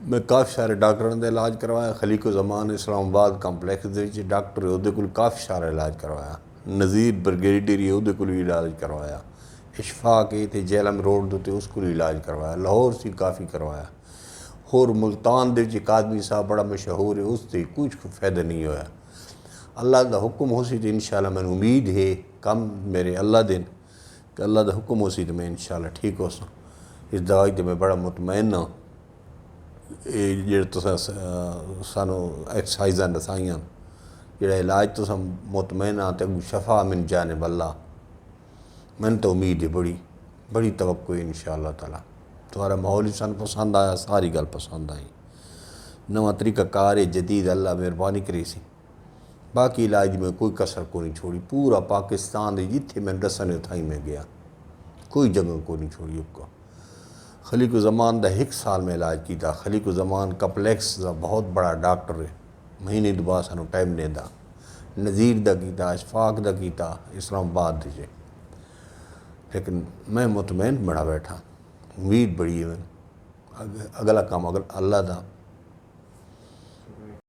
मैं काफ़ी सारे डॉक्टरों का इलाज करवाया। खलीकुज़मान इस्लामाबाद कंपलैक्स डॉक्टर है, वो काफ़ी सारा इलाज करवाया। नज़ीर ब्रिगेडियर है, वो इलाज करवाया। इशफाक थे जेलम रोड के उत्ते उसको इलाज करवाया। लाहौर से काफ़ी करवाया। होर मुल्तान दे एक आदमी साहब बड़ा मशहूर है, उससे कुछ फ़ायदा नहीं होया। अल्लाह का हुक्म हो सी तो इंशाअल्लाह मैंने उम्मीद है कम मेरे अल्लाह दिन कि अल्लाह का हुक्म हो सी तो मैं इंशाअल्लाह ठीक हो सा। इस दवाई तो मैं बड़ा मुतमैन हाँ। ये तुसां सानू एक्सरसाइजां दसाइयां, जेड़ा इलाज तुसां मुतमैन हाँ तो शफा मिन जानिब अल्लाह। मैंने तो उम्मीद है बड़ी बड़ी तवक्को है इंशाअल्लाह ताला। तुम्हारा माहौल ही सन पसंद आया, सारी गल पसंद आई। नवा तरीका कार है जदीद, अल्लाह मेहरबानी करी सी। बाकी इलाज में कोई कसर को नहीं छोड़ी। पूरा पाकिस्तान दे जिथे मैं दसने उथाई में गया, कोई जगह को नहीं छोड़ी। उसको खलीकुज़मान का 1 साल में इलाज किया। खलीकुज़मान कंपलैक्स का बहुत बड़ा डॉक्टर है, महीने दो बाद सानू टाइम देता। नज़ीर का किया, इशफाक का किया, इस्लामाबाद से। लेकिन मैं मुतमैन बड़ा बैठा, उम्मीद बड़ी है। मैं अगला काम अगर अल्लाह का